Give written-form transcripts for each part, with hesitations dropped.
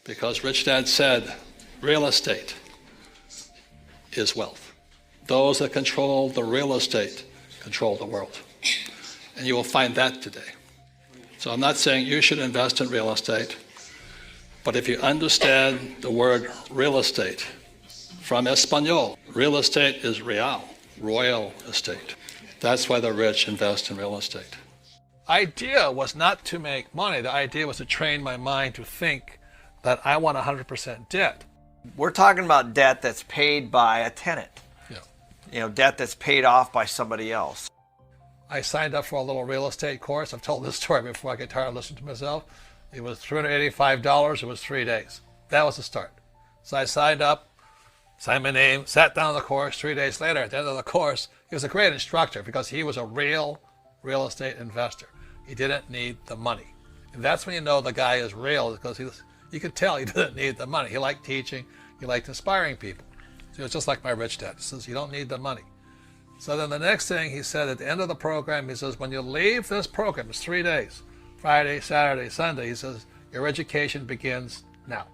Because Rich Dad said real estate is wealth. Those that control the real estate control the world. And you will find that today. So I'm not saying you should invest in real estate, but if you understand the word real estate from Espanol, real estate is real, royal estate. That's why the rich invest in real estate. Idea was not to make money. The idea was to train my mind to think that I want 100% debt. We're talking about debt that's paid by a tenant. Yeah. Debt that's paid off by somebody else. I signed up for a little real estate course. I've told this story before. I get tired of listening to myself. It was $385. It was 3 days. That was the start. So I signed up, signed my name, sat down on the course. 3 days later, at the end of the course, he was a great instructor because he was a real estate investor. He didn't need the money. And that's when you know the guy is real, because you could tell he didn't need the money. He liked teaching. He liked inspiring people. So he was just like my rich dad. He says, you don't need the money. So then the next thing he said at the end of the program, he says, when you leave this program, it's 3 days, Friday, Saturday, Sunday, he says, your education begins now.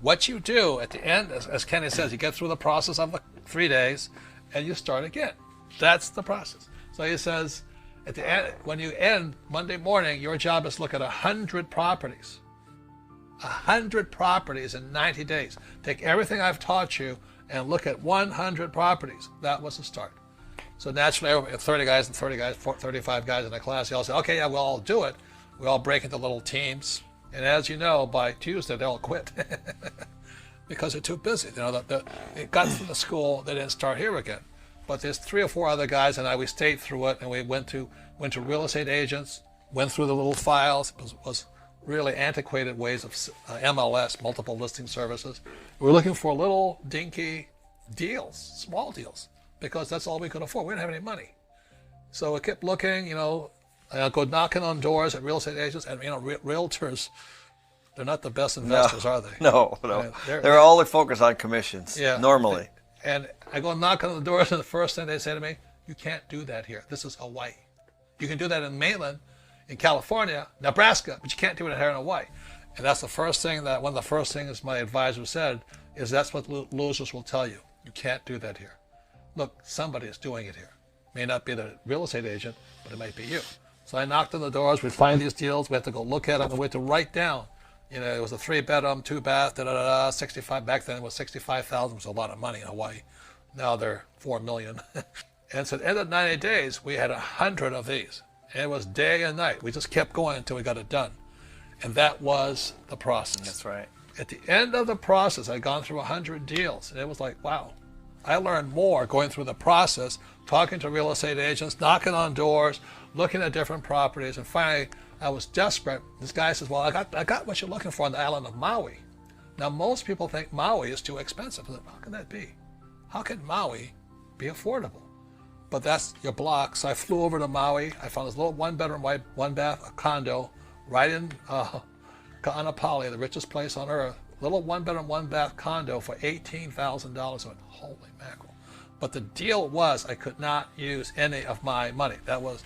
What you do at the end, as Kenny says, you get through the process of the 3 days and you start again. That's the process. So he says, at the end, when you end Monday morning, your job is to look at 100 properties. 100 properties in 90 days. Take everything I've taught you and look at 100 properties. That was the start. So naturally, 30 guys and 30 guys, 35 guys in a class, they all say, okay, yeah, we'll all do it. We all break into little teams. And as you know, by Tuesday, they all quit because they're too busy. They got from the school, they didn't start here again. But there's 3 or 4 other guys and we stayed through it, and we went to real estate agents, went through the little files. It was really antiquated ways of MLS, multiple listing services. We were looking for little dinky deals, small deals, because that's all we could afford. We didn't have any money. So we kept looking, I'll go knocking on doors at real estate agents, and realtors, they're not the best investors, are they? No. They're all focused on commissions, normally. And I go knocking on the doors, and the first thing they say to me, you can't do that here. This is Hawaii. You can do that in mainland, in California, Nebraska, but you can't do it here in Hawaii. And that's the first thing one of the first things my advisor said is that's what losers will tell you. You can't do that here. Look, somebody is doing it here. May not be the real estate agent, but it might be you. So I knocked on the doors. We'd find these deals. We had to go look at them, and we had to write down. It was a 3-bedroom, 2-bath, 65. Back then it was $65,000. It was a lot of money in Hawaii. Now they're $4 million. And so at the end of 90 days, we had 100 of these. And it was day and night. We just kept going until we got it done. And that was the process. That's right. At the end of the process, I'd gone through 100 deals. And it was like, wow. I learned more going through the process, talking to real estate agents, knocking on doors, looking at different properties. And finally, I was desperate. This guy says, well, I got what you're looking for on the island of Maui. Now, most people think Maui is too expensive. How can that be? How can Maui be affordable? But that's your block. So I flew over to Maui. I found this little 1-bedroom, 1-bath condo right in Ka'anapali, the richest place on earth. Little 1-bedroom, 1-bath condo for $18,000. I went, holy mackerel. But the deal was I could not use any of my money. That was,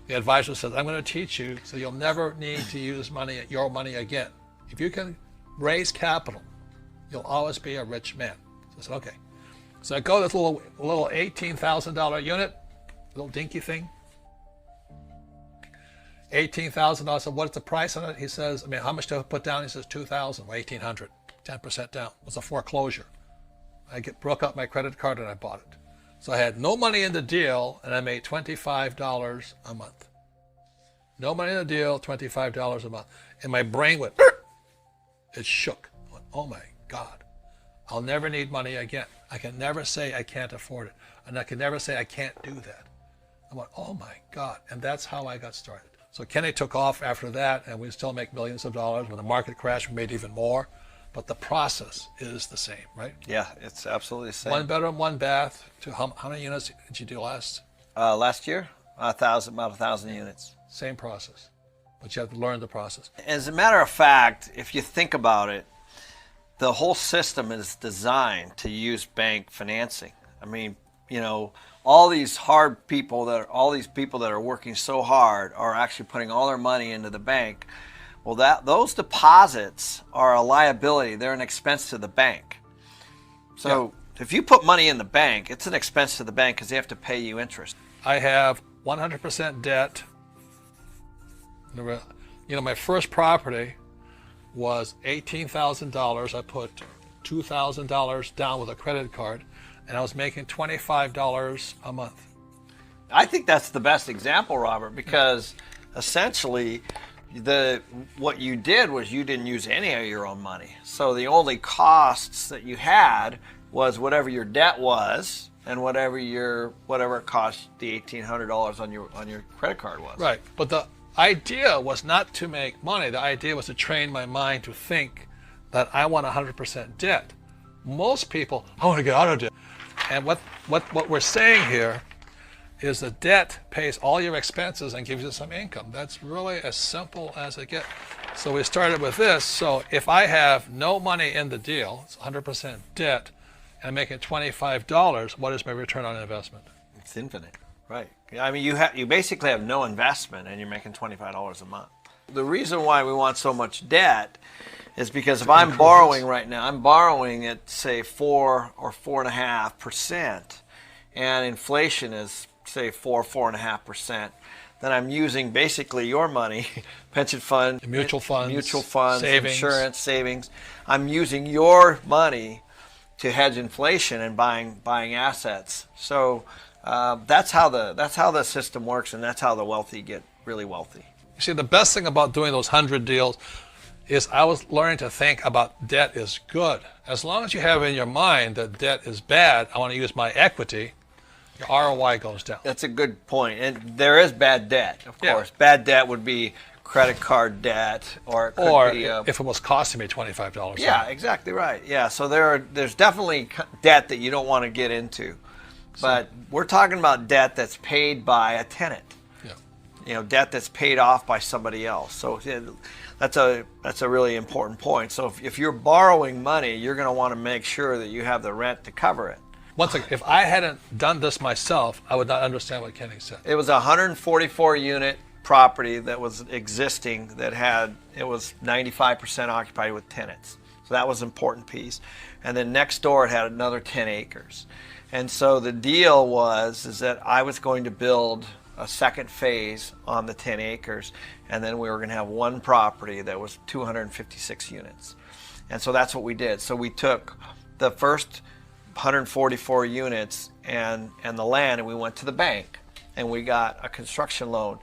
the advisor says, I'm going to teach you so you'll never need to use your money again. If you can raise capital, you'll always be a rich man. So I said, okay. So I go to this little $18,000 unit, little dinky thing. $18,000. I said, what's the price on it? He says, how much do I put down? He says, $2,000, or $1,800, 10% down. It was a foreclosure. I broke up my credit card and I bought it. So I had no money in the deal, and I made $25 a month. No money in the deal, $25 a month. And my brain went, it shook. I went, oh my God, I'll never need money again. I can never say I can't afford it. And I can never say I can't do that. I went, oh my God. And that's how I got started. So Kenny took off after that, and we still make millions of dollars. When the market crashed, we made even more. But the process is the same, right? Yeah, it's absolutely the same. 1-bedroom, 1-bath. To how many units did you do last? Last year, about 1,000 units. Same process, but you have to learn the process. As a matter of fact, if you think about it, the whole system is designed to use bank financing. All these people that are working so hard are actually putting all their money into the bank. Well, those deposits are a liability. They're an expense to the bank. So if you put money in the bank, it's an expense to the bank because they have to pay you interest. I have 100% debt. My first property was $18,000. I put $2,000 down with a credit card, and I was making $25 a month. I think that's the best example, Robert, because essentially what you did was you didn't use any of your own money. So the only costs that you had was whatever your debt was and whatever it cost the $1,800 on your credit card was. Right. But the idea was not to make money. The idea was to train my mind to think that I want 100% debt. Most people, I want to get out of debt. And what we're saying here is the debt pays all your expenses and gives you some income. That's really as simple as it gets. So we started with this. So if I have no money in the deal, it's 100% debt, and I'm making $25, what is my return on investment? It's infinite, right? I mean, you basically have no investment and you're making $25 a month. The reason why we want so much debt is because if I'm borrowing right now, I'm borrowing at say 4 or 4.5%, and inflation is say 4.5%. Then I'm using basically your money, pension fund, mutual funds, savings. Insurance, savings. I'm using your money to hedge inflation and buying assets. So that's how the system works, and that's how the wealthy get really wealthy. You see, the best thing about doing those 100 deals is I was learning to think about debt is good. As long as you have in your mind that debt is bad, I want to use my equity, your ROI goes down. That's a good point. And there is bad debt, of course. Bad debt would be credit card debt, or it could be if it was costing me $25. Yeah, exactly right. Yeah, so there's definitely debt that you don't want to get into. But we're talking about debt that's paid by a tenant. Yeah. Debt that's paid off by somebody else. So that's a really important point. So if you're borrowing money, you're going to want to make sure that you have the rent to cover it. Once again, if I hadn't done this myself, I would not understand what Kenny said. It was a 144 unit property that was existing it was 95% occupied with tenants. So that was an important piece. And then next door it had another 10 acres. And so the deal is that I was going to build a second phase on the 10 acres, and then we were going to have one property that was 256 units. And so that's what we did. So we took the first 144 units and the land, and we went to the bank and we got a construction loan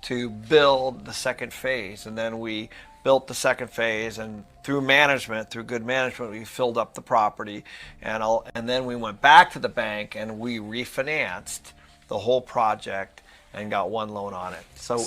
to build the second phase. And then we built the second phase, and through good management, we filled up the property, and then we went back to the bank and we refinanced the whole project and got one loan on it. So